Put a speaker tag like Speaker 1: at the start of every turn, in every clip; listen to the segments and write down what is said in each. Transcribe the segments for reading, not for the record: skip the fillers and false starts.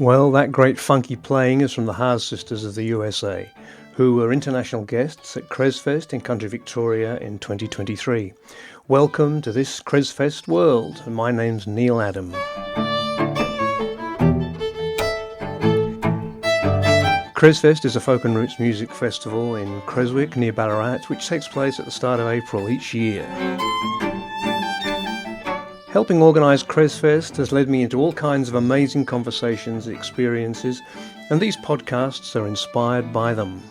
Speaker 1: Well, that great funky playing is from the Haas Sisters of the USA, who were international guests at Cresfest in country Victoria in 2023. Welcome to this Cresfest world, and my name's Neil Adam. Cresfest is a folk and roots music festival in Creswick near Ballarat, which takes place at the start of April each year. Helping organise Cresfest has led me into all kinds of amazing conversations and experiences, and these podcasts are inspired by them.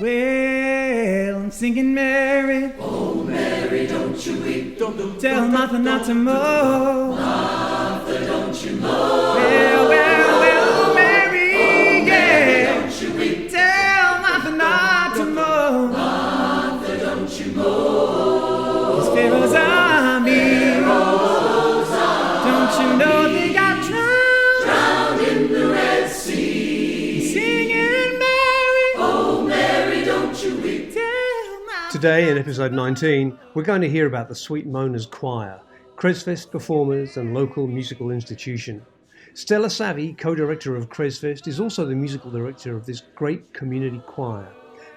Speaker 2: Well, I'm singing Mary.
Speaker 3: Oh, Mary, don't you weep.
Speaker 2: Don't tell Martha not to mow.
Speaker 3: Martha, don't you mow.
Speaker 2: Well, Mary,
Speaker 3: oh, Mary,
Speaker 2: yeah.
Speaker 3: don't you weep.
Speaker 2: Tell Martha not to mow.
Speaker 3: Martha, don't you mow.
Speaker 2: It's Pharaoh's army. Don't you know they got drowned
Speaker 3: in the Red Sea.
Speaker 2: Singing Mary.
Speaker 3: Oh, Mary, don't you weep.
Speaker 1: Today in episode 19, we're going to hear about the Sweet Mona's Choir, Cresfest performers and local musical institution. Stella Savy, co-director of Cresfest, is also the musical director of this great community choir.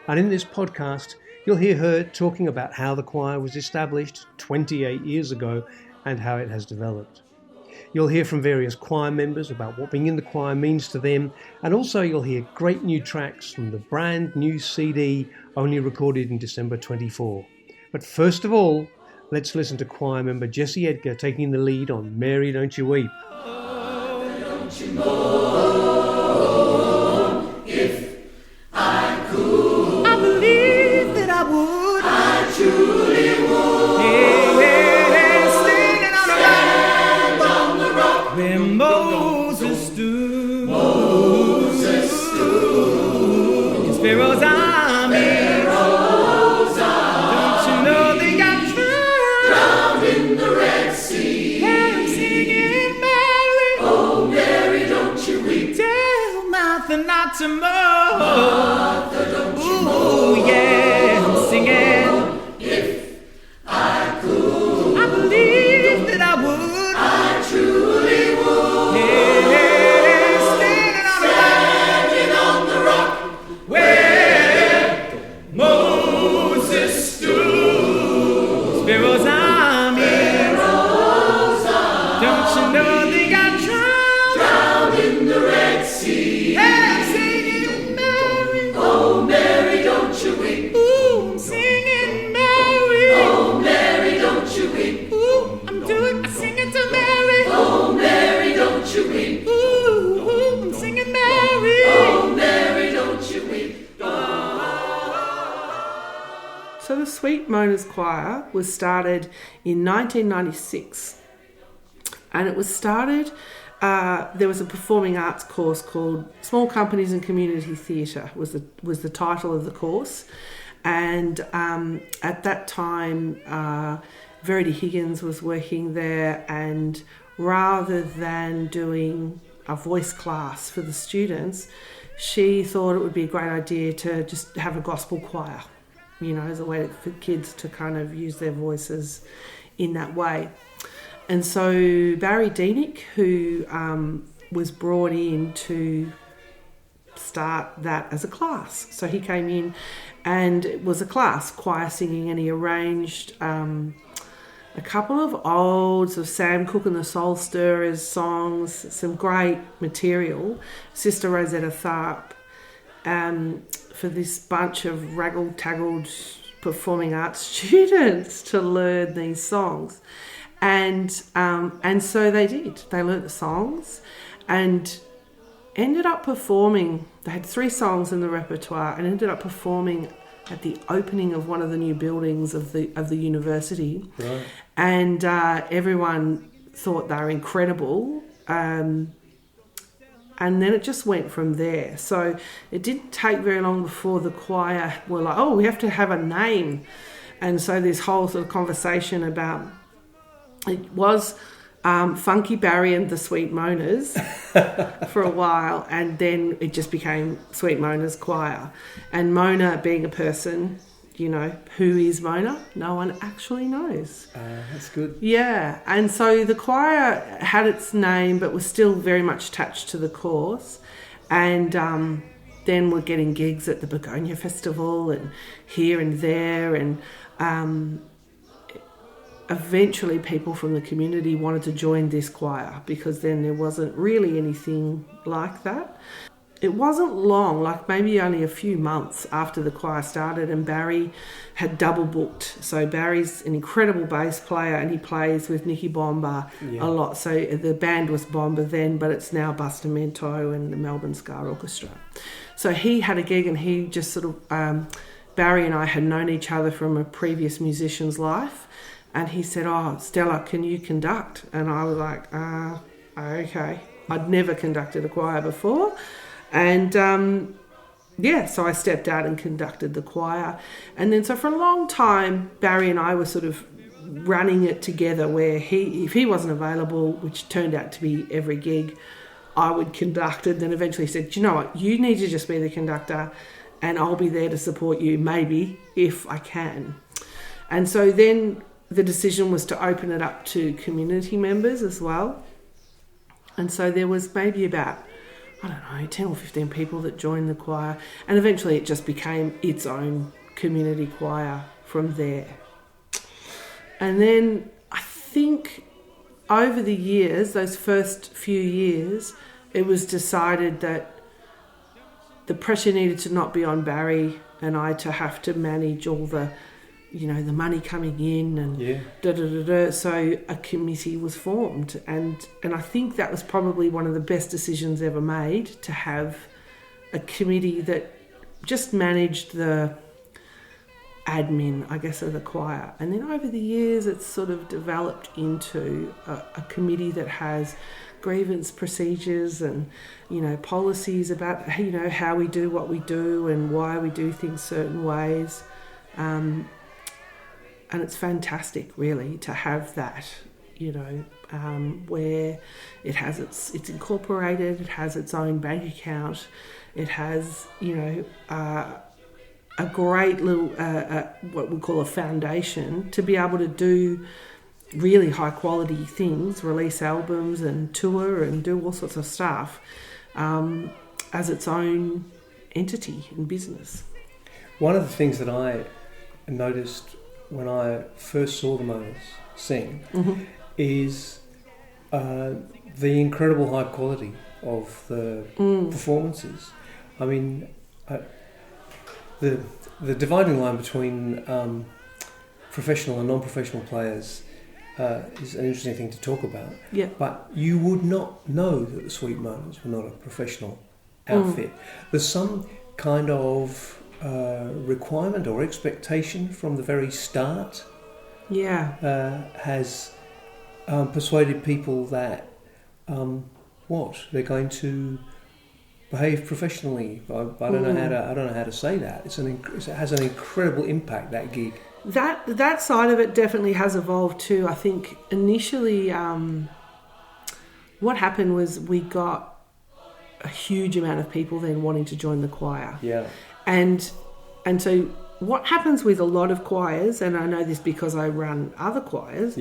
Speaker 1: And in this podcast, you'll hear her talking about how the choir was established 28 years ago and how it has developed. You'll hear from various choir members about what being in the choir means to them, and also you'll hear great new tracks from the brand new CD only recorded in December 24. But first of all, let's listen to choir member Jessie Edgar taking the lead on Mary Don't You Weep.
Speaker 3: Oh, don't you know if I could?
Speaker 2: I believe that I would.
Speaker 3: I truly would.
Speaker 2: Standing on
Speaker 3: the rock
Speaker 2: where Moses stood.
Speaker 3: Moses stood.
Speaker 2: It's Pharaoh's army. Don't you know they got
Speaker 3: drowned in the Red Sea.
Speaker 2: And I'm singing Mary.
Speaker 3: Oh, Mary, don't you weep.
Speaker 2: Tell Martha not to mow.
Speaker 3: Martha, don't you mow.
Speaker 2: Ooh, yeah, I'm singing.
Speaker 3: If I could,
Speaker 2: I believe that I would.
Speaker 3: I truly would.
Speaker 2: Yeah, standing
Speaker 3: on the rock
Speaker 2: where Moses stood. Pharaoh's army. Don't you know they got
Speaker 3: drowned in the Red Sea.
Speaker 2: And I'm singing Mary.
Speaker 3: Oh, Mary, don't you weep.
Speaker 2: Ooh, I'm singing Mary.
Speaker 3: Oh, Mary, don't you weep.
Speaker 2: Ooh, I'm singing to Mary.
Speaker 3: Oh, Mary, don't you weep.
Speaker 2: Ooh, I'm singing Mary.
Speaker 3: Oh, Mary, don't you weep.
Speaker 4: So the Sweet Mona's Choir was started in 1996, and it was started, there was a performing arts course called Small Companies and Community Theatre was the title of the course, and at that time Verity Higgins was working there, and rather than doing a voice class for the students, she thought it would be a great idea to just have a gospel choir, as a way for kids to kind of use their voices in that way. And so Barry Deenick, who was brought in to start that as a class. So he came in and it was a class, choir singing, and he arranged a couple of old sort of Sam Cooke and the Soul Stirrers songs, some great material, Sister Rosetta Tharpe, for this bunch of raggle-taggled performing arts students to learn these songs. And so they did. They learnt the songs and ended up performing. They had 3 songs in the repertoire and ended up performing at the opening of one of the new buildings of the university.
Speaker 1: Right.
Speaker 4: And everyone thought they were incredible. And then it just went from there. So it didn't take very long before the choir were like, oh, we have to have a name. And so this whole sort of conversation about, it was Funky Barry and the Sweet Monas for a while, and then it just became Sweet Mona's Choir. And Mona being a person, who is Mona? No one actually knows.
Speaker 1: That's good.
Speaker 4: Yeah, and so the choir had its name but was still very much attached to the course. And then we're getting gigs at the Begonia Festival and here and there. And eventually people from the community wanted to join this choir because then there wasn't really anything like that. It wasn't long, like maybe only a few months after the choir started, and Barry had double booked. So Barry's an incredible bass player and he plays with Nicky Bomba a lot. So the band was Bomba then, but it's now Bustamento and the Melbourne Ska Orchestra. So he had a gig and he just sort of, Barry and I had known each other from a previous musician's life. And he said, "Oh, Stella, can you conduct?" And I was like, okay. I'd never conducted a choir before. And so I stepped out and conducted the choir. And then so for a long time, Barry and I were sort of running it together where if he wasn't available, which turned out to be every gig, I would conduct it. Then eventually said, "Do you know what, you need to just be the conductor and I'll be there to support you, maybe, if I can." And so then the decision was to open it up to community members as well. And so there was maybe about, 10 or 15 people that joined the choir. And eventually it just became its own community choir from there. And then I think over the years, those first few years, it was decided that the pressure needed to not be on Barry and I to have to manage all the the money coming in and So a committee was formed, and I think that was probably one of the best decisions ever made, to have a committee that just managed the admin, I guess, of the choir. And then over the years, it's sort of developed into a committee that has grievance procedures and policies about how we do what we do and why we do things certain ways. And it's fantastic, really, to have that, where it has it's incorporated, it has its own bank account, it has, a great little, what we call a foundation, to be able to do really high quality things, release albums and tour and do all sorts of stuff as its own entity and business.
Speaker 1: One of the things that I noticed when I first saw the Monas sing is the incredible high quality of the performances. I mean, the dividing line between professional and non-professional players is an interesting thing to talk about.
Speaker 4: Yeah.
Speaker 1: But you would not know that the Sweet Monas were not a professional outfit. There's some kind of requirement or expectation from the very start has persuaded people that they're going to behave professionally. I don't know how to say that. It has an incredible impact, that gig.
Speaker 4: That side of it definitely has evolved too. I think initially what happened was we got a huge amount of people then wanting to join the choir.
Speaker 1: Yeah.
Speaker 4: And so what happens with a lot of choirs, and I know this because I run other choirs,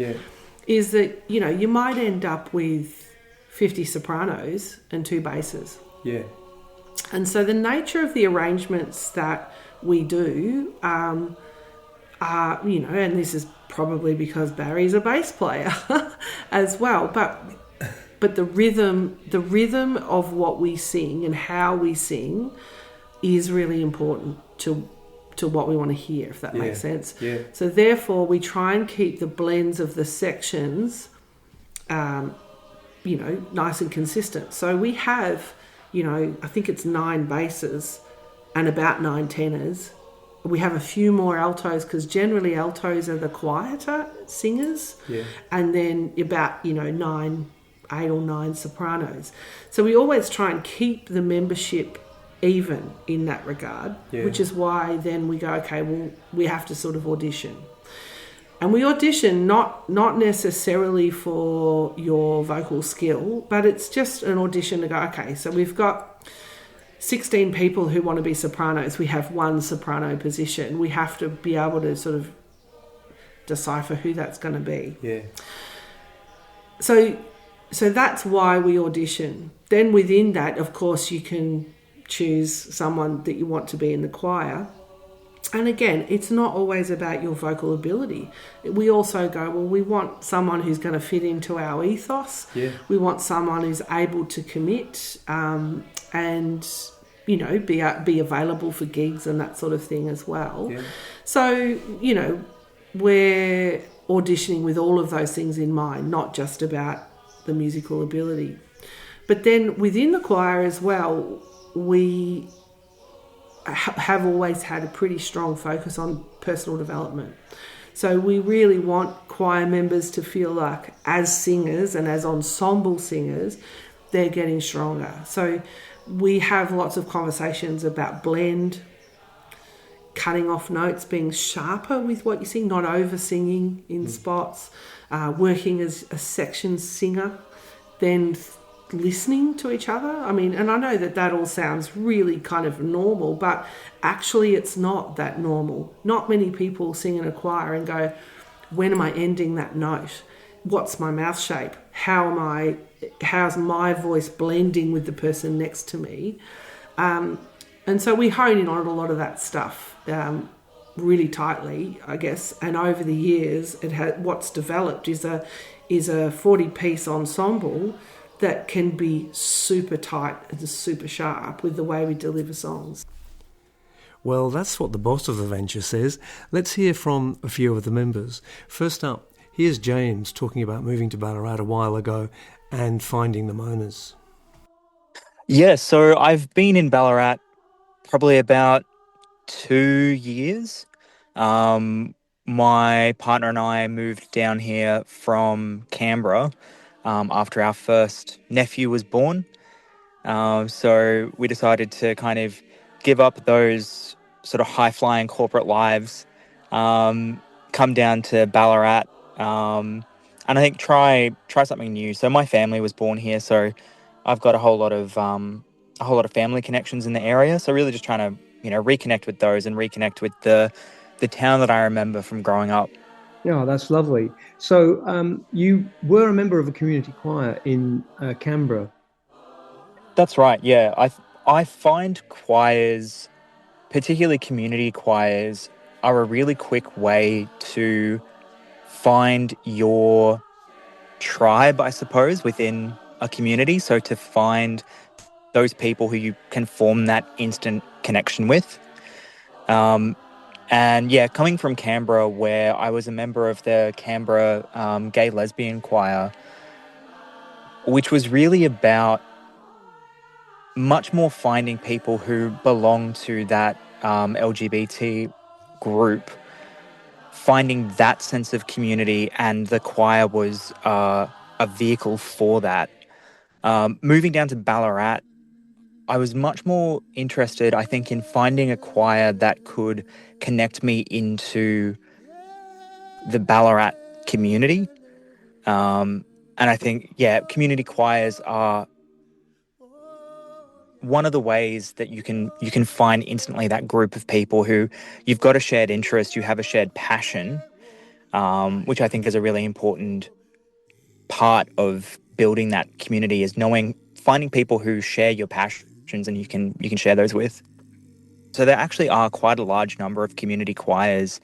Speaker 4: is that, you might end up with 50 sopranos and 2 basses.
Speaker 1: Yeah.
Speaker 4: And so the nature of the arrangements that we do are, and this is probably because Barry's a bass player as well, but the rhythm of what we sing and how we sing is really important to what we want to hear, if that makes sense.
Speaker 1: Yeah.
Speaker 4: So therefore, we try and keep the blends of the sections, nice and consistent. So we have, I think it's 9 basses and about 9 tenors. We have a few more altos because generally altos are the quieter singers. Yeah. And then about, 8 or 9 sopranos. So we always try and keep the membership even in that regard, which is why then we go, okay, well, we have to sort of audition. And we audition not necessarily for your vocal skill, but it's just an audition to go, okay, so we've got 16 people who want to be sopranos, we have one soprano position. We have to be able to sort of decipher who that's going to be.
Speaker 1: Yeah.
Speaker 4: So that's why we audition. Then within that, of course, you can choose someone that you want to be in the choir. And again, it's not always about your vocal ability. We also go, well, we want someone who's going to fit into our ethos.
Speaker 1: Yeah.
Speaker 4: We want someone who's able to commit and, you know, be available for gigs and that sort of thing as well.
Speaker 1: Yeah.
Speaker 4: So, you know, we're auditioning with all of those things in mind, not just about the musical ability. But then within the choir as well, we have always had a pretty strong focus on personal development. So we really want choir members to feel like as singers and as ensemble singers, they're getting stronger. So we have lots of conversations about blend, cutting off notes, being sharper with what you sing, not over singing in spots, working as a section singer, then listening to each other. I mean, and I know that all sounds really kind of normal, but actually it's not that normal. Not many people sing in a choir and go, when am I ending that note? What's my mouth shape? How's my voice blending with the person next to me? And so we hone in on a lot of that stuff really tightly, I guess. And over the years, what's developed is a 40-piece ensemble that can be super tight and super sharp with the way we deliver songs.
Speaker 1: Well, that's what the boss of the venture says. Let's hear from a few of the members. First up, here's James talking about moving to Ballarat a while ago and finding the Monas.
Speaker 5: Yeah, so I've been in Ballarat probably about 2 years. My partner and I moved down here from Canberra after our first nephew was born. So we decided to kind of give up those sort of high-flying corporate lives, come down to Ballarat, and I think try something new. So my family was born here, so I've got a whole lot of family connections in the area. So really just trying to, you know, reconnect with those and reconnect with the town that I remember from growing up.
Speaker 1: Yeah, that's lovely. So you were a member of a community choir in Canberra.
Speaker 5: That's right, yeah. I find choirs, particularly community choirs, are a really quick way to find your tribe, I suppose, within a community. So to find those people who you can form that instant connection with. And yeah, coming from Canberra, where I was a member of the Canberra Gay Lesbian Choir, which was really about much more finding people who belong to that LGBT group, finding that sense of community, and the choir was a vehicle for that. Moving down to Ballarat, I was much more interested, I think, in finding a choir that could connect me into the Ballarat community. And I think, yeah, community choirs are one of the ways that you can find instantly that group of people who you've got a shared interest, you have a shared passion, which I think is a really important part of building that community, is finding people who share your passions and you can share those with. So there actually are quite a large number of community choirs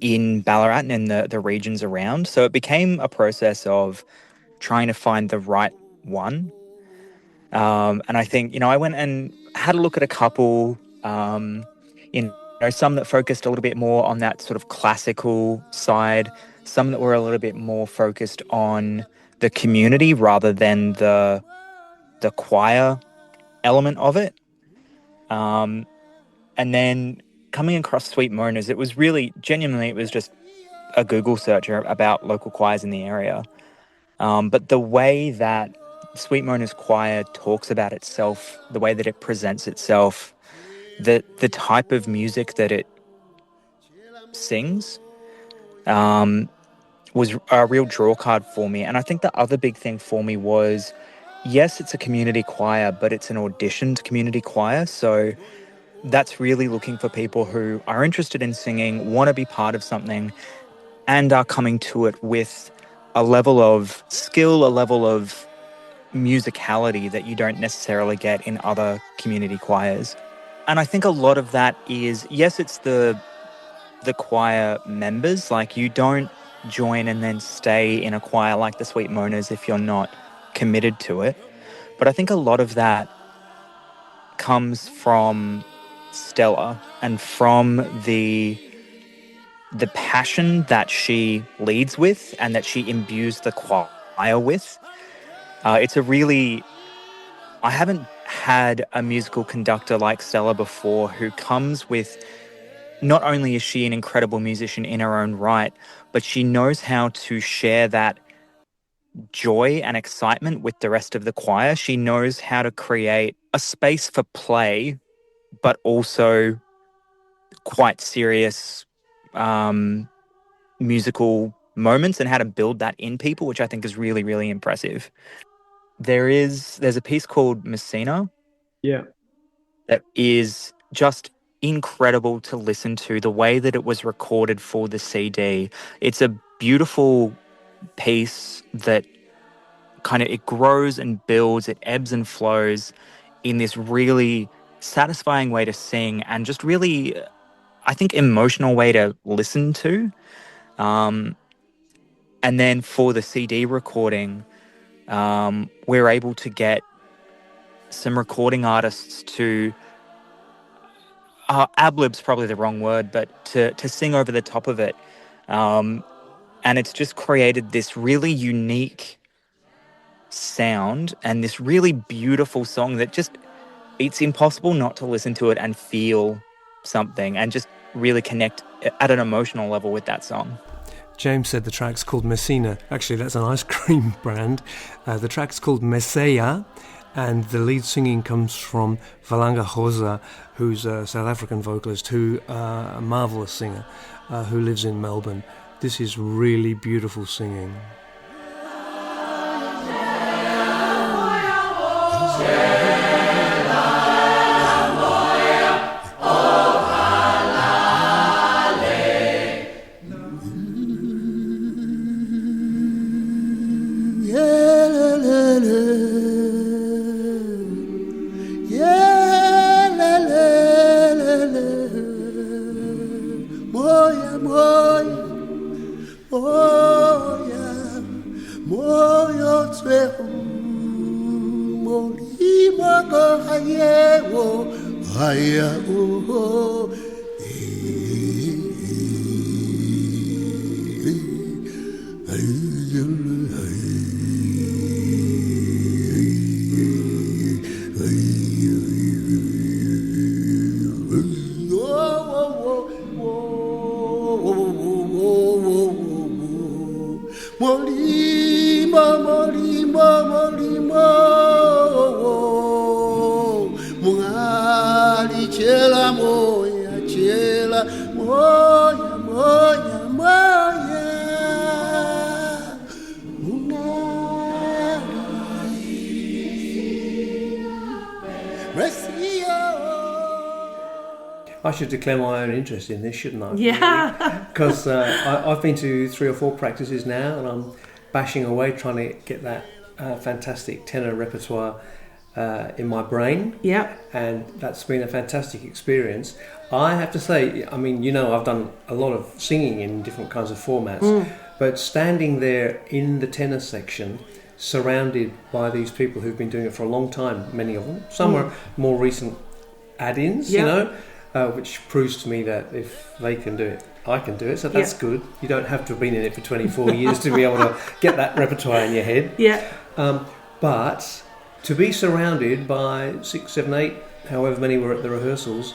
Speaker 5: in Ballarat and in the regions around. So it became a process of trying to find the right one. And I think, I went and had a look at a couple, some that focused a little bit more on that sort of classical side, some that were a little bit more focused on the community rather than the choir element of it. And then coming across Sweet Monas, it was really, genuinely, it was just a Google search about local choirs in the area. But the way that Sweet Mona's choir talks about itself, the way that it presents itself, the type of music that it sings, was a real draw card for me. And I think the other big thing for me was yes, it's a community choir, but it's an auditioned community choir. So that's really looking for people who are interested in singing, want to be part of something, and are coming to it with a level of skill, a level of musicality that you don't necessarily get in other community choirs. And I think a lot of that is, yes, it's the choir members. Like, you don't join and then stay in a choir like the Sweet Monas if you're not committed to it. But I think a lot of that comes from Stella and from the passion that she leads with and that she imbues the choir with. It's a really... I haven't had a musical conductor like Stella before who comes with... Not only is she an incredible musician in her own right, but she knows how to share that joy and excitement with the rest of the choir. She knows how to create a space for play, but also quite serious musical moments, and how to build that in people, which I think is really, really impressive. There's a piece called Messina
Speaker 1: Yeah.
Speaker 5: that is just incredible to listen to, the way that it was recorded for the CD. It's a beautiful piece that kind of, it grows and builds, it ebbs and flows in this really satisfying way to sing, and just really, I think, emotional way to listen to. And then for the CD recording, we're able to get some recording artists to... ad-lib's probably the wrong word, but to sing over the top of it. And it's just created this really unique sound and this really beautiful song that just... It's impossible not to listen to it and feel something and just really connect at an emotional level with that song.
Speaker 1: James said the track's called Messina. Actually, that's an ice cream brand. The track's called Messeya, and the lead singing comes from Valanga Rosa, who's a South African vocalist, a marvellous singer, who lives in Melbourne. This is really beautiful singing. I should declare my own interest in this, shouldn't I?
Speaker 4: Yeah.
Speaker 1: Because I've been to 3 or 4 practices now, and I'm bashing away trying to get that fantastic tenor repertoire in my brain.
Speaker 4: Yeah.
Speaker 1: And that's been a fantastic experience. I have to say, I mean, I've done a lot of singing in different kinds of formats, but standing there in the tenor section, surrounded by these people who've been doing it for a long time, many of them, some are more recent add-ins, which proves to me that if they can do it, I can do it. So that's good. You don't have to have been in it for 24 years to be able to get that repertoire in your head.
Speaker 4: Yeah.
Speaker 1: But to be surrounded by 6, 7, 8, however many were at the rehearsals,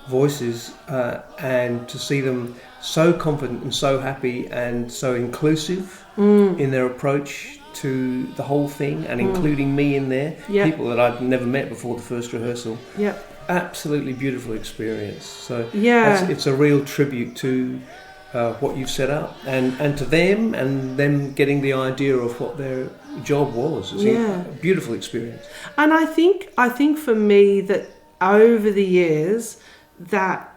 Speaker 1: voices, and to see them so confident and so happy and so inclusive in their approach to the whole thing, and including me in there, people that I'd never met before the first rehearsal. Yeah. Absolutely beautiful experience. So it's a real tribute to what you've set up, and to them, and them getting the idea of what they're job was. It's a beautiful experience.
Speaker 4: And I think for me that over the years, that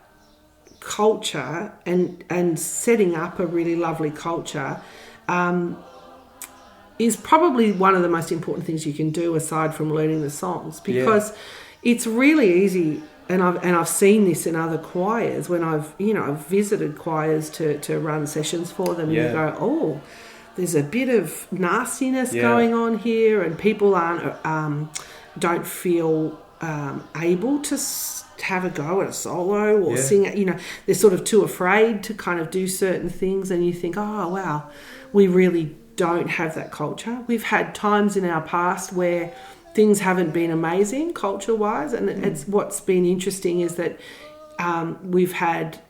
Speaker 4: culture and setting up a really lovely culture is probably one of the most important things you can do aside from learning the songs, because it's really easy. And I've seen this in other choirs when I've visited choirs to run sessions for them, and you go, oh, there's a bit of nastiness going on here, and people don't feel able to have a go at a solo or sing it. They're sort of too afraid to kind of do certain things, and you think, oh wow, we really don't have that culture. We've had times in our past where things haven't been amazing culture-wise, and it's what's been interesting is that we've had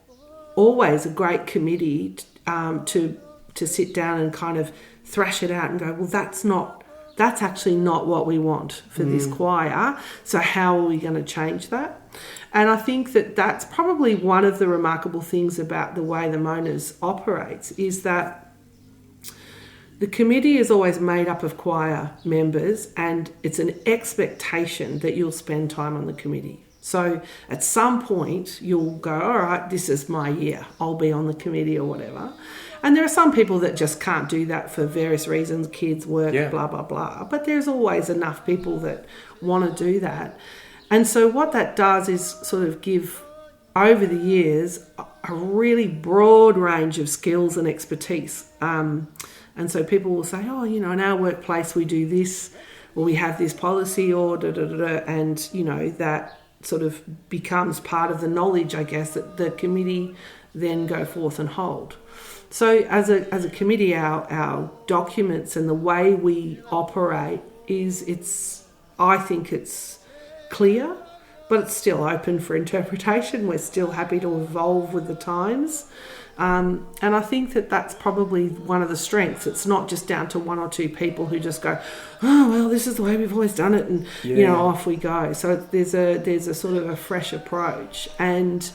Speaker 4: always a great committee to sit down and kind of thrash it out and go, well, that's actually not what we want for this choir, so how are we going to change that? And I think that that's probably one of the remarkable things about the way the Monas operates, is that the committee is always made up of choir members, and it's an expectation that you'll spend time on the committee. So at some point you'll go, all right, this is my year, I'll be on the committee or whatever. And there are some people that just can't do that for various reasons, kids, work, blah, blah, blah. But there's always enough people that want to do that. And so what that does is sort of give, over the years, a really broad range of skills and expertise. And so people will say, oh, in our workplace we do this, or we have this policy, or da-da-da-da, and, that sort of becomes part of the knowledge, I guess, that the committee then go forth and hold. So as a committee, our documents and the way we operate I think it's clear, but it's still open for interpretation. We're still happy to evolve with the times. And I think that that's probably one of the strengths. It's not just down to one or two people who just go, oh, well, this is the way we've always done it, and, off we go. So there's a sort of a fresh approach. And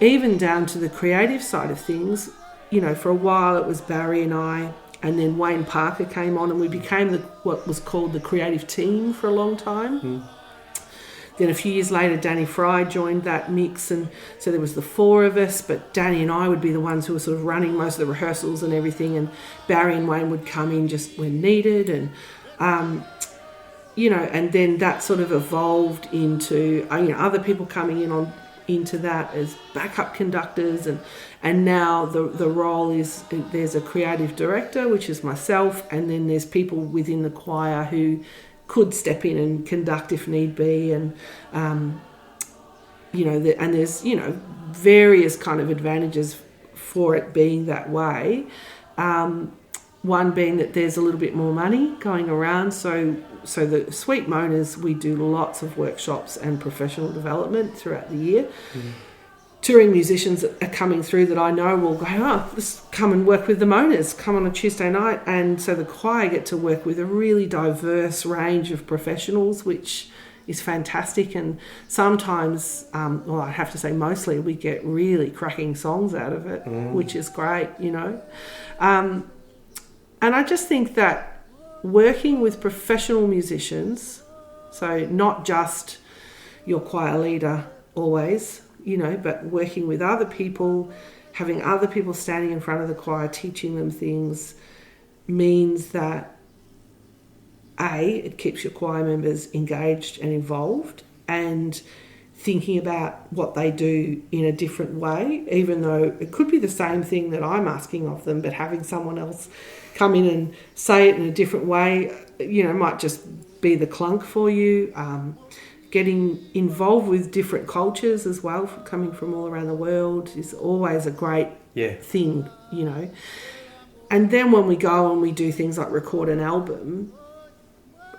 Speaker 4: even down to the creative side of things, for a while it was Barry and I, and then Wayne Parker came on, and we became what was called the creative team for a long time. Then a few years later, Danny Fry joined that mix, and so there was the four of us, but Danny and I would be the ones who were sort of running most of the rehearsals and everything, and Barry and Wayne would come in just when needed, and and then that sort of evolved into other people coming into that as backup conductors, and now the role is, there's a creative director, which is myself, and then there's people within the choir who could step in and conduct if need be, and and there's various kind of advantages for it being that way. One being that there's a little bit more money going around, so the Sweet Monas, we do lots of workshops and professional development throughout the year. Touring musicians that are coming through that I know will go, oh, let's come and work with the Monas, come on a Tuesday night. And so the choir get to work with a really diverse range of professionals, which is fantastic. And sometimes, I have to say mostly, we get really cracking songs out of it, which is great, And I just think that working with professional musicians, so not just your choir leader always, but working with other people, having other people standing in front of the choir, teaching them things, means that it keeps your choir members engaged and involved and thinking about what they do in a different way, even though it could be the same thing that I'm asking of them, but having someone else come in and say it in a different way, might just be the clunk for you. Getting involved with different cultures as well, coming from all around the world, is always a great thing, And then when we go and we do things like record an album,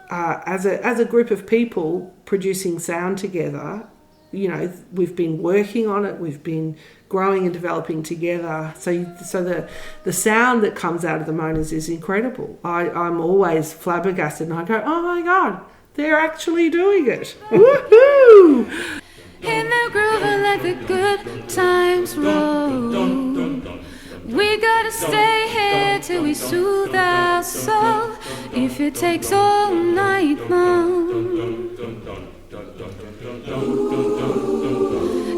Speaker 4: as a group of people producing sound together, we've been working on it, we've been growing and developing together. So the sound that comes out of the Monas is incredible. I'm always flabbergasted, and I go, oh my God, they're actually doing it. Woohoo!
Speaker 2: In the groove and let the good times roll. We gotta stay here till we soothe our soul. If it takes all night long,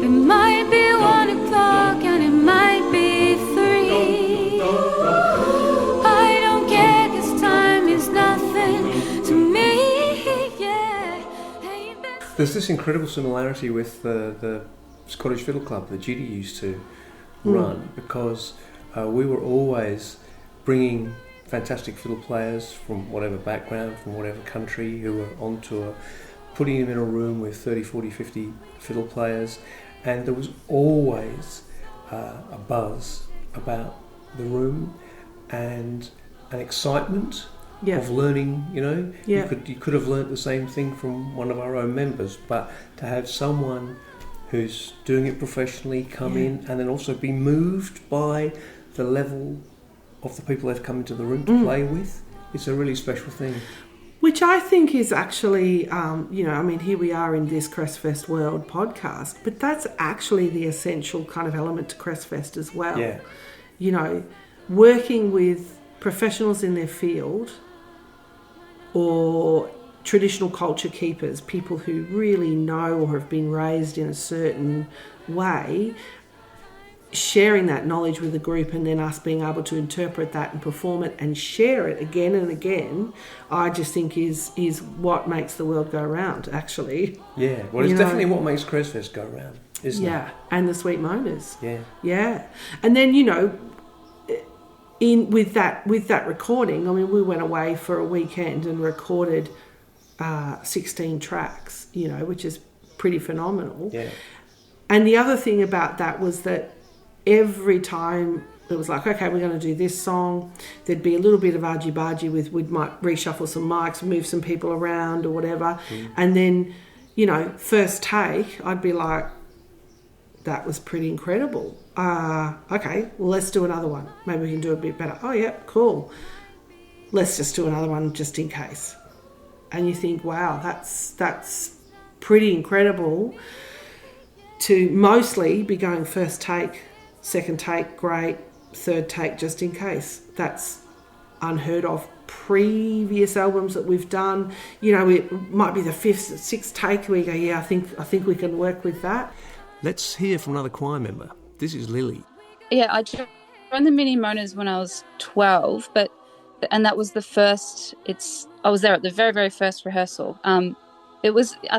Speaker 2: it might be 1 o'clock and it might be 3. I don't care 'cause time is nothing to me. Yeah.
Speaker 1: There's this incredible similarity with the Scottish Fiddle Club that Judy used to run, because we were always bringing fantastic fiddle players from whatever background, from whatever country, who were on tour, putting them in a room with 30, 40, 50 fiddle players, and there was always a buzz about the room and an excitement of learning, you know. You could have learnt the same thing from one of our own members, but to have someone who's doing it professionally come in and then also be moved by the level of the people they've come into the room to play with, it's a really special thing.
Speaker 4: Which I think is actually, you know, I mean, here we are in this Crestfest World podcast, but that's actually the essential kind of element to Crestfest as well.
Speaker 1: Yeah.
Speaker 4: You know, working with professionals in their field or traditional culture keepers, people who really know or have been raised in a certain way, sharing that knowledge with the group and then us being able to interpret that and perform it and share it again and again, I just think is what makes the world go round, actually.
Speaker 1: Yeah, well, it's definitely what makes Crestfest go round, isn't it?
Speaker 4: Yeah, and the Sweet Moaners.
Speaker 1: Yeah.
Speaker 4: Yeah. And then, you know, with that recording, I mean, we went away for a weekend and recorded 16 tracks, you know, which is pretty phenomenal.
Speaker 1: Yeah.
Speaker 4: And the other thing about that was that every time it was like, okay, we're going to do this song, there'd be a little bit of argy-bargy with, we might reshuffle some mics, move some people around or whatever. And then, you know, first take, I'd be like, that was pretty incredible. Okay, well, let's do another one. Maybe we can do a bit better. Oh, yeah, cool. Let's just do another one just in case. And you think, wow, that's pretty incredible to mostly be going first take, second take, great, third take, just in case. That's unheard of. Previous albums that we've done, you know, it might be the fifth, sixth take. We go, yeah, I think we can work with that.
Speaker 1: Let's hear from another choir member. This is Lily.
Speaker 6: Yeah, I joined the Mini Moaners when I was 12, and that was the first. I was there at the very, very first rehearsal. I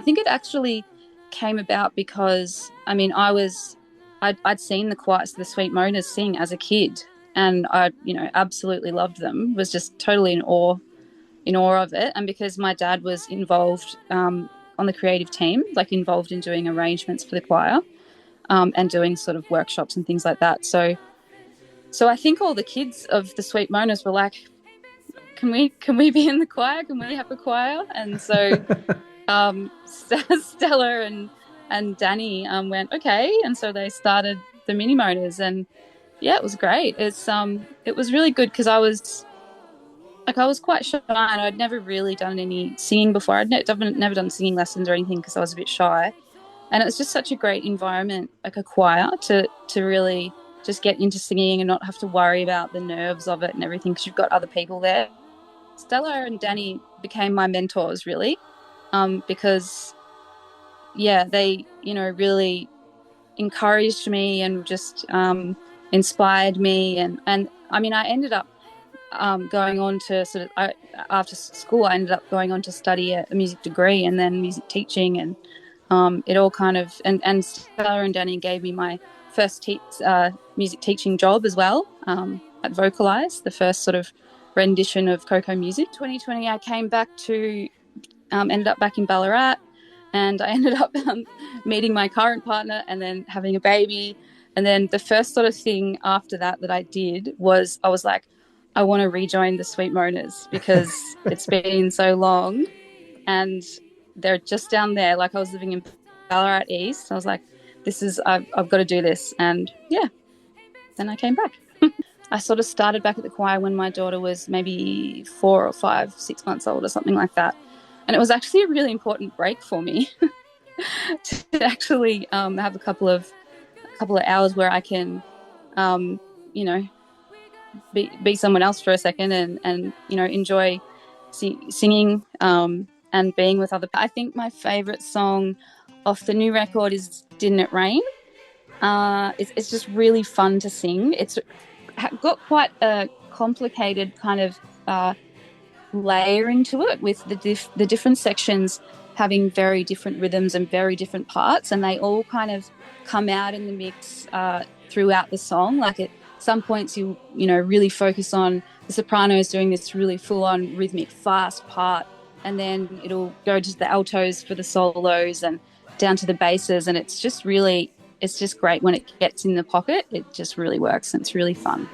Speaker 6: think it actually came about because, I mean, I'd seen the choirs, the Sweet Moaners sing as a kid, and I, you know, absolutely loved them. Was just totally in awe of it. And because my dad was involved on the creative team, like involved in doing arrangements for the choir, and doing sort of workshops and things like that. So I think all the kids of the Sweet Moaners were like, can we be in the choir? Can we have a choir? And so Stella and Danny went, okay, and so they started the Mini Moaners, and yeah, it was great. It was really good because I was quite shy and I'd never really done any singing before. I'd never done singing lessons or anything because I was a bit shy, and it was just such a great environment, like a choir, to really just get into singing and not have to worry about the nerves of it and everything because you've got other people there. Stella and Danny became my mentors, really, because, yeah, they, you know, really encouraged me and just inspired me. And I mean, I ended up going on to after school, I ended up going on to study a music degree and then music teaching, and it all kind of, and Stella and Danny gave me my first music teaching job as well at Vocalise, the first sort of rendition of Coco music. 2020, I came back to, ended up back in Ballarat, and I ended up meeting my current partner and then having a baby. And then the first sort of thing after that I did was I was like, I want to rejoin the Sweet Moaners because it's been so long, and they're just down there. Like, I was living in Ballarat East. I was like, I've got to do this. And yeah, then I came back. I sort of started back at the choir when my daughter was maybe 4 or 5, 6 months old or something like that. And it was actually a really important break for me to actually have a couple of hours where I can, you know, be someone else for a second and enjoy singing and being with other. I think my favourite song off the new record is "Didn't It Rain." It's just really fun to sing. It's got quite a complicated kind of layering to it, with the different sections having very different rhythms and very different parts, and they all kind of come out in the mix throughout the song. Like at some points you really focus on the sopranos doing this really full-on rhythmic fast part, and then it'll go to the altos for the solos and down to the basses, and it's just great when it gets in the pocket. It just really works and it's really fun.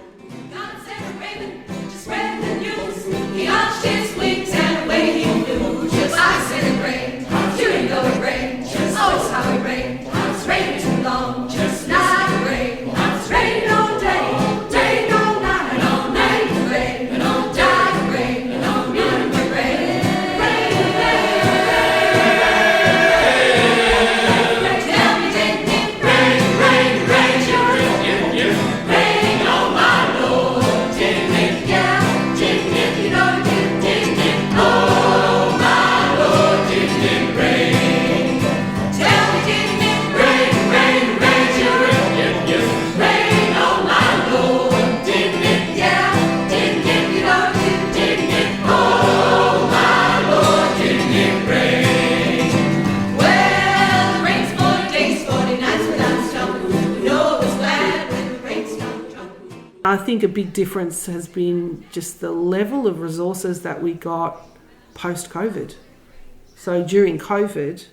Speaker 3: God sent Raven to spread the news. He arched his wings and away he flew. Just I said it rained, you ain't know it rained. Just oh, it's how it rained. It's raining too long, just like the rain. It's raining all day, day all night, and all night it rain, and all day it rain, and all night it rain. Tell me, didn't it rain, rain, rain, rain on my Lord? Didn't it, yeah, didn't it, you know it didn't it? Oh my Lord, didn't it rain? Tell me, didn't it rain, rain, rain, rain on my Lord? Didn't it, yeah, didn't it, you know it didn't it? Oh my Lord, didn't it rain? Well, the rain's 40 days, 40 nights without snow. You know it was glad when the rain stopped.
Speaker 4: I think a big difference has been just the level of resources that we got post-COVID. So during COVID,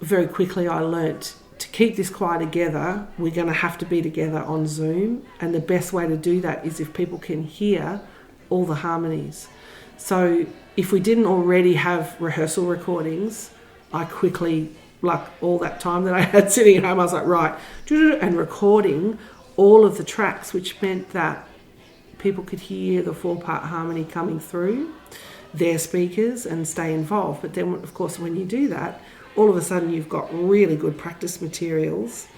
Speaker 4: very quickly I learnt to keep this choir together, we're going to have to be together on Zoom, and the best way to do that is if people can hear all the harmonies. So if we didn't already have rehearsal recordings, I quickly, like all that time that I had sitting at home, I was like, right, and recording all of the tracks, which meant that people could hear the 4-part harmony coming through their speakers and stay involved. But then, of course, when you do that, all of a sudden you've got really good practice materials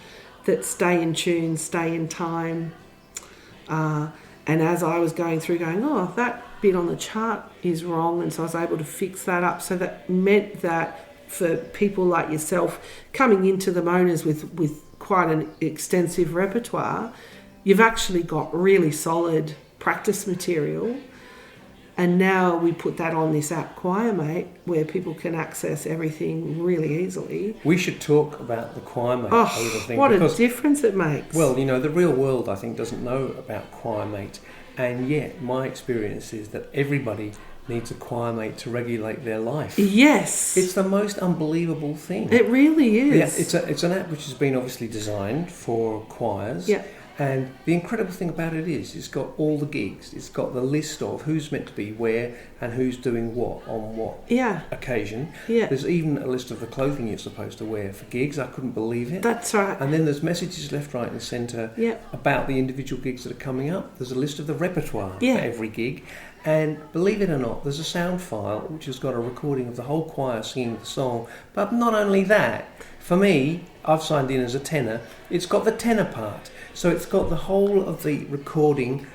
Speaker 4: that stay in tune, stay in time. And as I was going through oh, that bit on the chart is wrong, and so I was able to fix that up. So that meant that for people like yourself coming into the Monas with quite an extensive repertoire, you've actually got really solid practice material. And now we put that on this app, ChoirMate, where people can access everything really easily.
Speaker 1: We should talk about the ChoirMate
Speaker 4: Oh,
Speaker 1: a little thing.
Speaker 4: what a
Speaker 1: because,
Speaker 4: difference it makes.
Speaker 1: well, the real world, I think, doesn't know about ChoirMate. And yet, my experience is that everybody needs a ChoirMate to regulate their life.
Speaker 4: Yes.
Speaker 1: It's the most unbelievable thing.
Speaker 4: It really is.
Speaker 1: Yeah, it's an app which has been obviously designed for choirs.
Speaker 4: Yeah.
Speaker 1: And the incredible thing about it is it's got all the gigs. It's got the list of who's meant to be where and who's doing what on what occasion.
Speaker 4: Yeah.
Speaker 1: There's even a list of the clothing you're supposed to wear for gigs. I couldn't believe it.
Speaker 4: That's right.
Speaker 1: And then there's messages left, right and centre about the individual gigs that are coming up. There's a list of the repertoire for every gig. And believe it or not, there's a sound file which has got a recording of the whole choir singing the song. But not only that, for me, I've signed in as a tenor, it's got the tenor part. So it's got the whole of the recording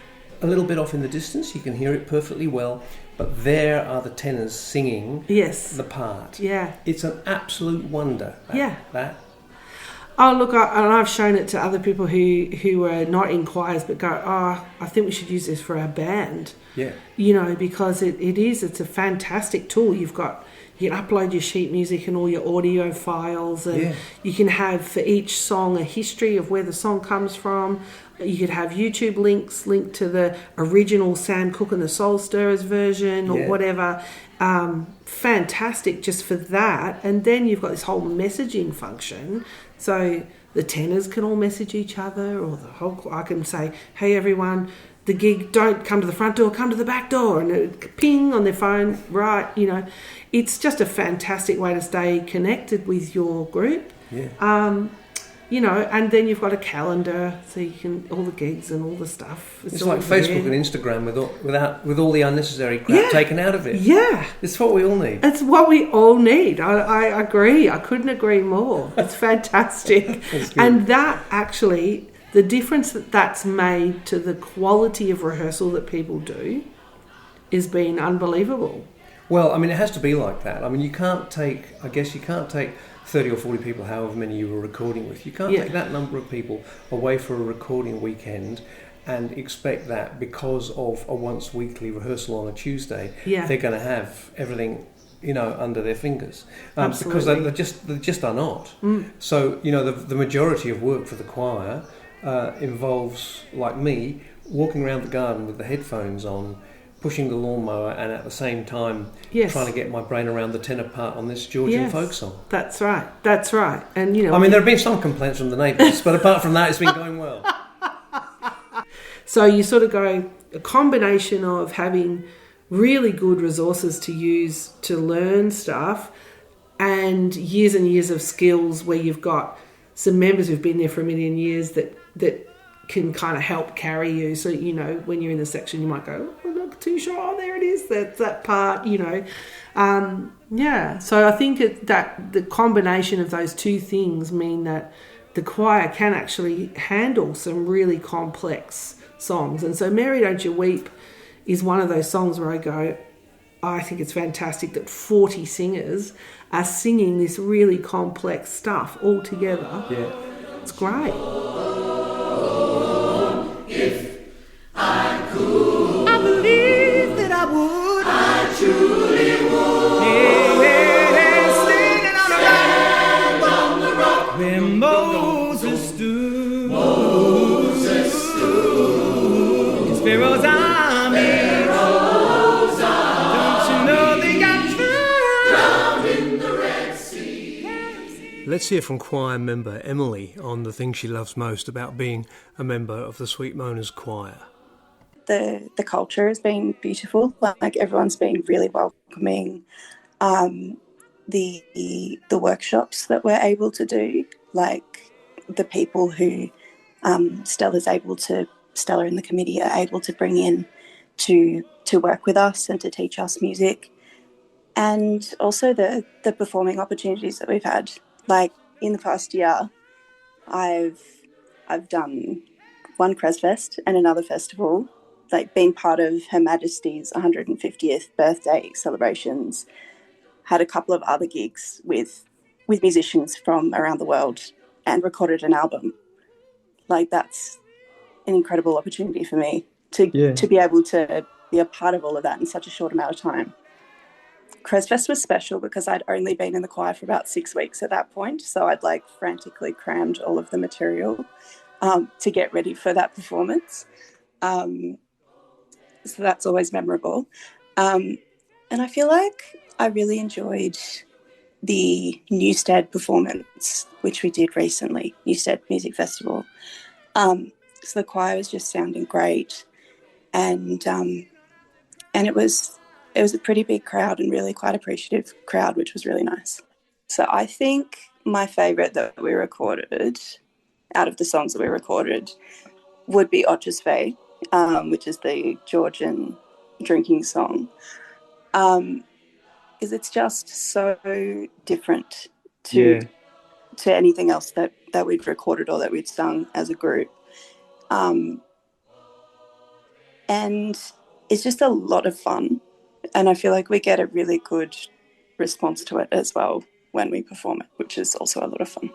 Speaker 1: a little bit off in the distance. You can hear it perfectly well. But there are the tenors singing the part.
Speaker 4: Yeah.
Speaker 1: It's an absolute wonder. That.
Speaker 4: Oh, look, and I've shown it to other people who are not in choirs but go, I think we should use this for our band.
Speaker 1: Yeah.
Speaker 4: Because it's a fantastic tool. You can upload your sheet music and all your audio files, and you can have for each song a history of where the song comes from. You could have YouTube links linked to the original Sam Cooke and the Soul Stirrers version or whatever. Fantastic just for that. And then you've got this whole messaging function. So the tenors can all message each other, or I can say, hey everyone, the gig, don't come to the front door, come to the back door, and it ping on their phone, right, It's just a fantastic way to stay connected with your group.
Speaker 1: Yeah.
Speaker 4: And then you've got a calendar, so you can all the gigs and all the stuff.
Speaker 1: It's like Facebook and Instagram with all the unnecessary crap taken out of it.
Speaker 4: Yeah,
Speaker 1: it's what we all need.
Speaker 4: It's what we all need. I agree. I couldn't agree more. It's fantastic, and that actually the difference that's made to the quality of rehearsal that people do has been unbelievable.
Speaker 1: Well, I mean, it has to be like that. I mean, you can't take 30 or 40 people, however many you were recording with. You can't take that number of people away for a recording weekend and expect that because of a once weekly rehearsal on a Tuesday, they're going to have everything, under their fingers. Because they just are not. So, the majority of work for the choir involves, like me, walking around the garden with the headphones on, pushing the lawnmower, and at the same time trying to get my brain around the tenor part on this Georgian folk song.
Speaker 4: That's right. And
Speaker 1: I mean, there have been some complaints from the neighbours, but apart from that, it's been going well.
Speaker 4: So you sort of go a combination of having really good resources to use to learn stuff, and years of skills where you've got some members who've been there for a million years that can kind of help carry you. So, when you're in the section, you might go, I'm not too sure. Oh, there it is. That's that part, So I think that the combination of those two things mean that the choir can actually handle some really complex songs. And so Mary Don't You Weep is one of those songs where I go, I think it's fantastic that 40 singers are singing this really complex stuff all together.
Speaker 1: Yeah.
Speaker 4: It's great.
Speaker 3: If I could, I believe that I would. I truly would. Stand on the rock
Speaker 7: where Moses stood. It's Pharaoh's army. Don't you know they got drowned in the Red Sea?
Speaker 1: Let's hear from choir member Emily on the thing she loves most about being a member of the Sweet Mona's choir.
Speaker 8: The culture has been beautiful. Like, everyone's been really welcoming. The workshops that we're able to do, like the people who Stella and the committee are able to bring in to work with us and to teach us music, and also the performing opportunities that we've had. Like, in the past year, I've done one Cresfest and another festival, like being part of Her Majesty's 150th birthday celebrations, had a couple of other gigs with musicians from around the world and recorded an album. Like, that's an incredible opportunity for me to be able to be a part of all of that in such a short amount of time. Cresfest was special because I'd only been in the choir for about 6 weeks at that point, so I'd frantically crammed all of the material to get ready for that performance. So that's always memorable. And I feel like I really enjoyed the Newstead performance, which we did recently, Newstead Music Festival. So the choir was just sounding great, and it was a pretty big crowd and really quite appreciative crowd, which was really nice. So I think my favourite that we recorded, out of the songs that we recorded, would be Ochesfay, which is the Georgian drinking song, because it's just so different to anything else that we'd recorded or that we'd sung as a group. And it's just a lot of fun, and I feel like we get a really good response to it as well when we perform it, which is also a lot of fun.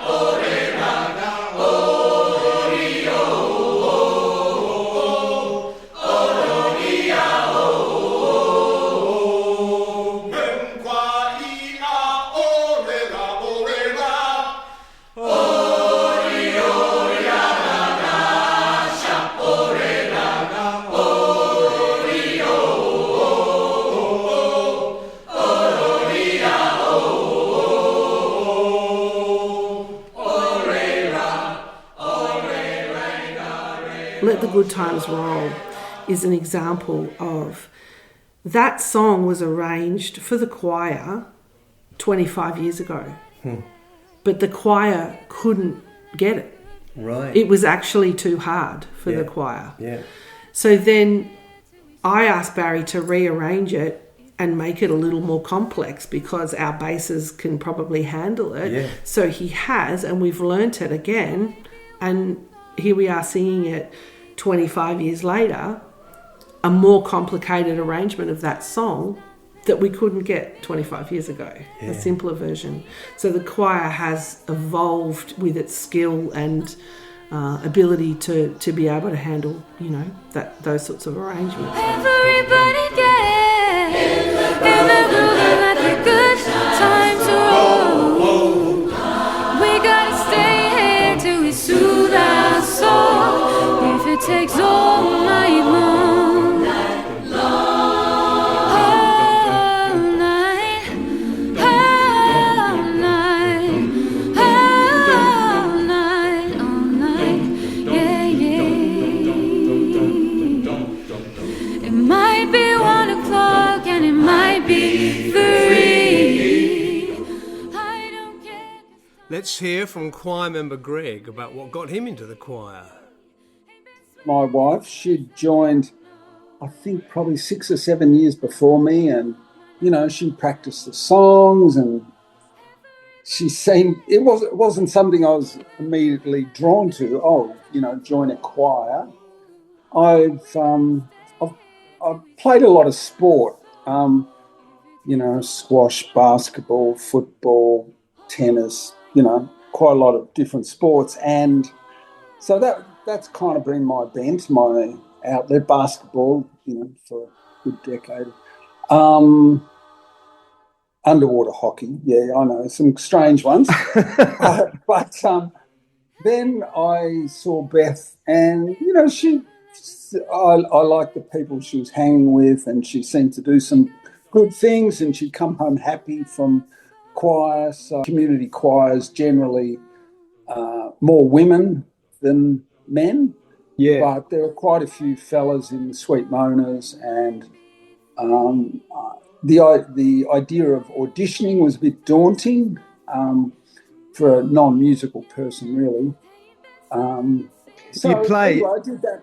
Speaker 3: Ore
Speaker 4: Good Times Roll is an example of that song was arranged for the choir 25 years ago. But the choir couldn't get it.
Speaker 1: Right.
Speaker 4: It was actually too hard for the choir.
Speaker 1: Yeah.
Speaker 4: So then I asked Barry to rearrange it and make it a little more complex because our basses can probably handle it.
Speaker 1: Yeah.
Speaker 4: So he has, and we've learnt it again. And here we are singing it 25 years later, a more complicated arrangement of that song that we couldn't get 25 years ago, a simpler version. So the choir has evolved with its skill and ability to be able to handle, those sorts of arrangements.
Speaker 2: Everybody get in the groove and let the good times roll. We gotta stay here till we soothe our soul. If it takes all night long.
Speaker 1: Let's hear from choir member Greg about what got him into the choir.
Speaker 9: My wife, she'd joined, I think, probably 6 or 7 years before me, and, she practiced the songs, and she seemed, it wasn't something I was immediately drawn to, join a choir. I've played a lot of sport, squash, basketball, football, tennis, quite a lot of different sports. And so that's kind of been my bent, my outlet, basketball, for a good decade. Underwater hockey, yeah, I know, some strange ones. But then I saw Beth and, I liked the people she was hanging with, and she seemed to do some good things, and she'd come home happy from choir. So community choirs generally more women than men, but there are quite a few fellas in the Sweet Monas, and the idea of auditioning was a bit daunting for a non-musical person, really.
Speaker 1: You play,
Speaker 9: anyway, I did that.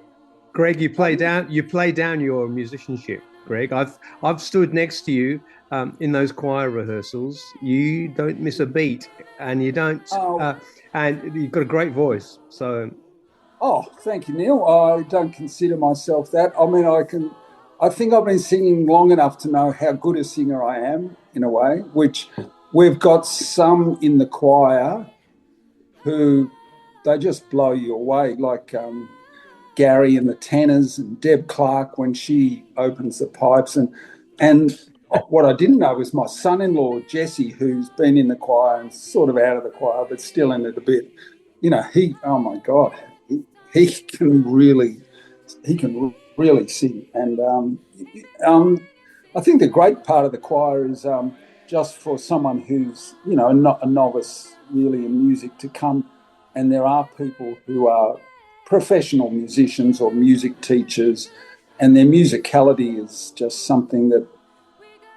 Speaker 1: Greg. You play down your musicianship, Greg. I've stood next to you in those choir rehearsals. You don't miss a beat, and you don't, and you've got a great voice. So,
Speaker 9: thank you, Neil. I don't consider myself that. I mean, I think I've been singing long enough to know how good a singer I am, in a way. Which we've got some in the choir who they just blow you away, like Gary and the tenors, and Deb Clark when she opens the pipes, and what I didn't know was my son-in-law Jesse, who's been in the choir and sort of out of the choir but still in it a bit. Oh my God, he can really sing, and I think the great part of the choir is just for someone who's not a novice really in music to come, and there are people who are professional musicians or music teachers, and their musicality is just something that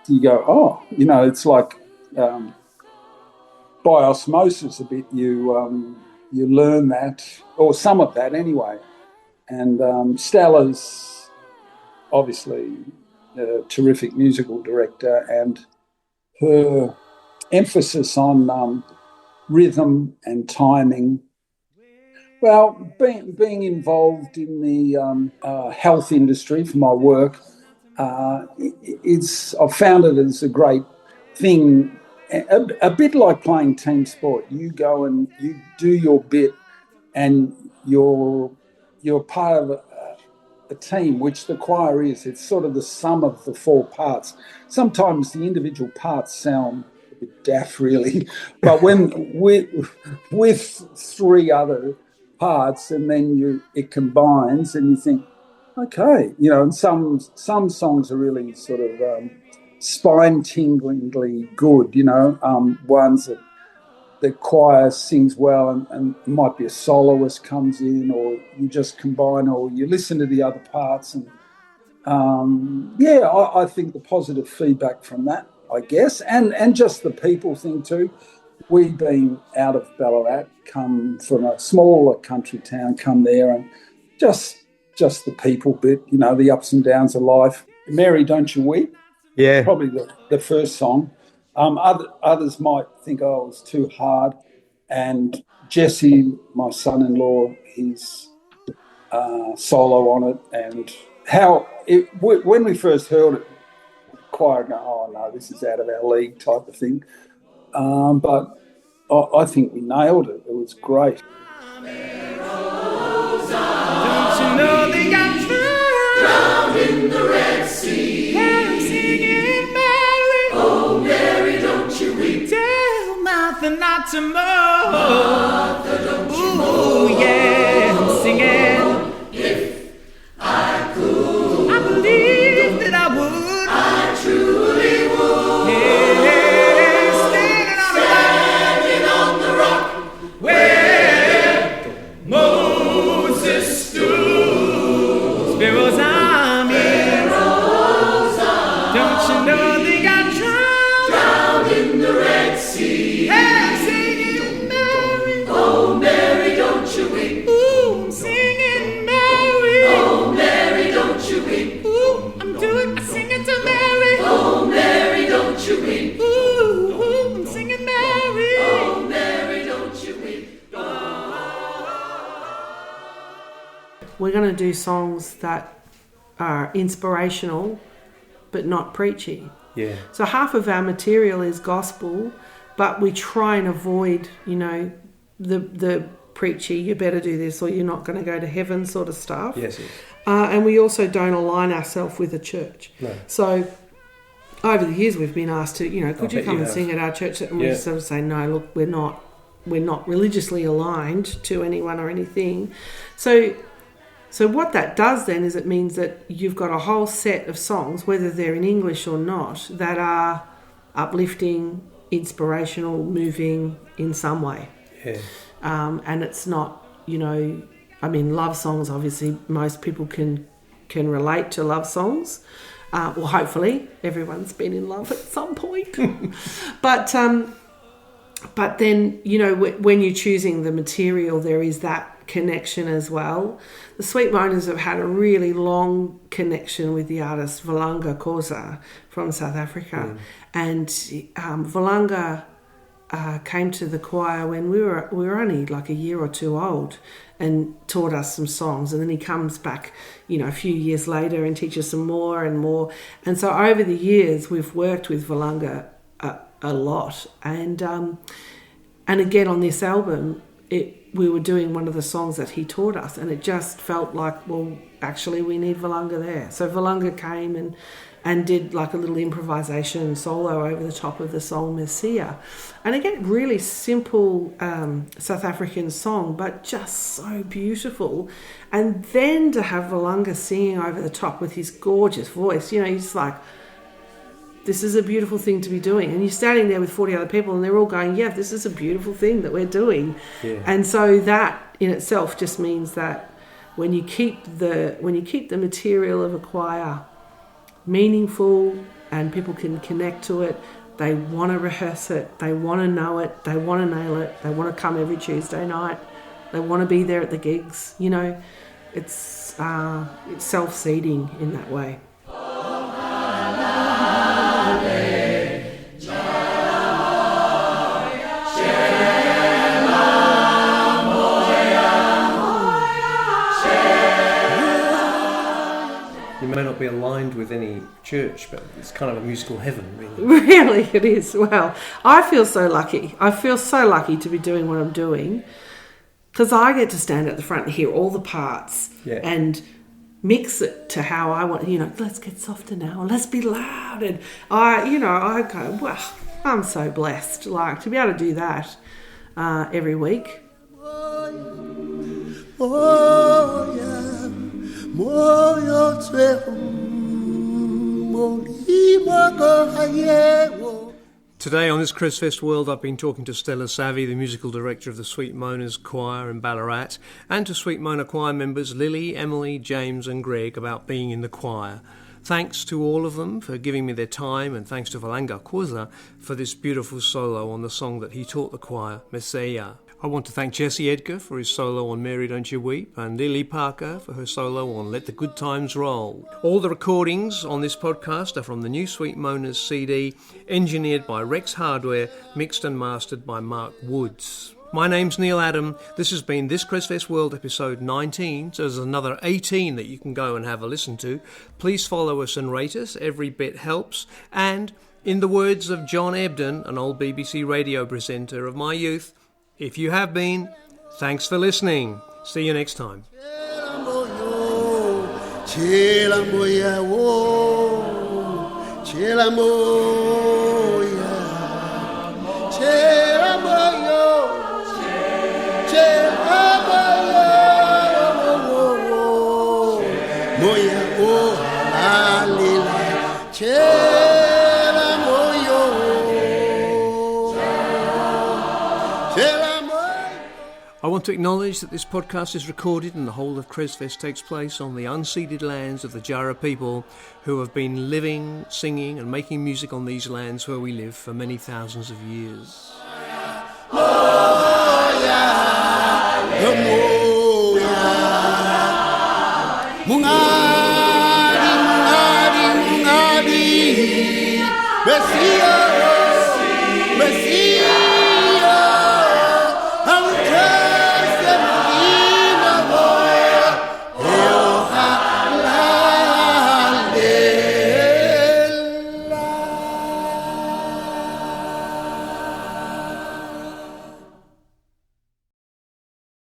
Speaker 9: you go, it's like by osmosis a bit. You learn that, or some of that anyway. And Stella's obviously a terrific musical director, and her emphasis on rhythm and timing. Well, being involved in the health industry for my work, I've found it as a great thing, a bit like playing team sport. You go and you do your bit, and you're part of a team, which the choir is. It's sort of the sum of the four parts. Sometimes the individual parts sound a bit daft, really, but when with three other parts, and then it combines, and you think, okay, and some songs are really sort of spine-tinglingly good, ones that the choir sings well and it might be a soloist comes in, or you just combine, or you listen to the other parts. And I think the positive feedback from that, I guess, and just the people thing too. We being out of Ballarat, come from a smaller country town, come there, and just the people bit, the ups and downs of life. Mary, Don't You Weep?
Speaker 1: Yeah.
Speaker 9: Probably the first song. Others might think, it was too hard. And Jesse, my son-in-law, his solo on it, and when we first heard it, the choir going, oh no, this is out of our league type of thing. But I think we nailed it. It was great.
Speaker 7: Don't you know they got drowned in the Red Sea? I'm singing Mary, oh Mary, don't you weep. Tell Martha not to moan. Martha, don't you moan. Ooh, yeah, I'm singing. If I could, I believe that I would. I truly would. Yeah, standing on the rock where Moses stood. Pharaoh's army. Don't you know they got drowned in the Red Sea? Hey, I'm singing Mary, oh Mary, don't you weep. Ooh, I'm singing Mary, oh Mary, don't you weep. Ooh, I'm singing to Mary, oh Mary, don't you weep. Ooh, I'm singing Mary, oh Mary, don't you weep.
Speaker 4: We're going to do songs that are inspirational but not preachy.
Speaker 1: Yeah.
Speaker 4: So half of our material is gospel, but we try and avoid, the preachy, you better do this or you're not going to go to heaven sort of stuff.
Speaker 1: Yes.
Speaker 4: And we also don't align ourselves with a church.
Speaker 1: No.
Speaker 4: So over the years we've been asked to, could you come and
Speaker 1: have.
Speaker 4: sing at our church? And we sort of say, no, look, we're not religiously aligned to anyone or anything. So what that does then is it means that you've got a whole set of songs, whether they're in English or not, that are uplifting, inspirational, moving in some way.
Speaker 1: Yeah.
Speaker 4: And it's not, love songs, obviously most people can relate to love songs. Well, hopefully everyone's been in love at some point. But then, when you're choosing the material, there is that connection as well. The Sweet Moaners have had a really long connection with the artist Valanga Kosa from South Africa. And Valanga came to the choir when we were only like a year or two old and taught us some songs, and then he comes back a few years later and teaches some more and more. And so over the years we've worked with Valanga a lot, and again on this album we were doing one of the songs that he taught us, and it just felt like, well, actually we need Valanga there. So Valanga came and did like a little improvisation solo over the top of the song Messiah. And again, really simple South African song, but just so beautiful. And then to have Valanga singing over the top with his gorgeous voice, he's like, this is a beautiful thing to be doing. And you're standing there with 40 other people and they're all going, yeah, this is a beautiful thing that we're doing. Yeah. And so that in itself just means that when you keep the material of a choir meaningful and people can connect to it, they want to rehearse it, they want to know it, they want to nail it, they want to come every Tuesday night, they want to be there at the gigs. It's self-seeding in that way.
Speaker 1: You may not be aligned with any church, but it's kind of a musical heaven, really.
Speaker 4: Really, it is. Well, I feel so lucky. I feel so lucky to be doing what I'm doing, because I get to stand at the front and hear all the parts and mix it to how I want. Let's get softer now. Let's be loud. And I go, well, I'm so blessed, to be able to do that every week.
Speaker 10: Oh, yeah.
Speaker 1: Today on this Chris Fest World, I've been talking to Stella Savy, the musical director of the Sweet Mona's Choir in Ballarat, and to Sweet Mona Choir members Lily, Emily, James and Greg about being in the choir. Thanks to all of them for giving me their time, and thanks to Valanga Kwuza for this beautiful solo on the song that he taught the choir, Messiah. I want to thank Jesse Edgar for his solo on Mary Don't You Weep, and Lily Parker for her solo on Let the Good Times Roll. All the recordings on this podcast are from the new Sweet Mona's CD, engineered by Rex Hardware, mixed and mastered by Mark Woods. My name's Neil Adam. This has been This Chris Fest World episode 19, so there's another 18 that you can go and have a listen to. Please follow us and rate us, every bit helps. And in the words of John Ebden, an old BBC radio presenter of my youth, if you have been, thanks for listening. See you next time. I want to acknowledge that this podcast is recorded and the whole of Cresfest takes place on the unceded lands of the Jara people who have been living, singing and making music on these lands where we live for many thousands of years.
Speaker 10: Mungadi, Messiah.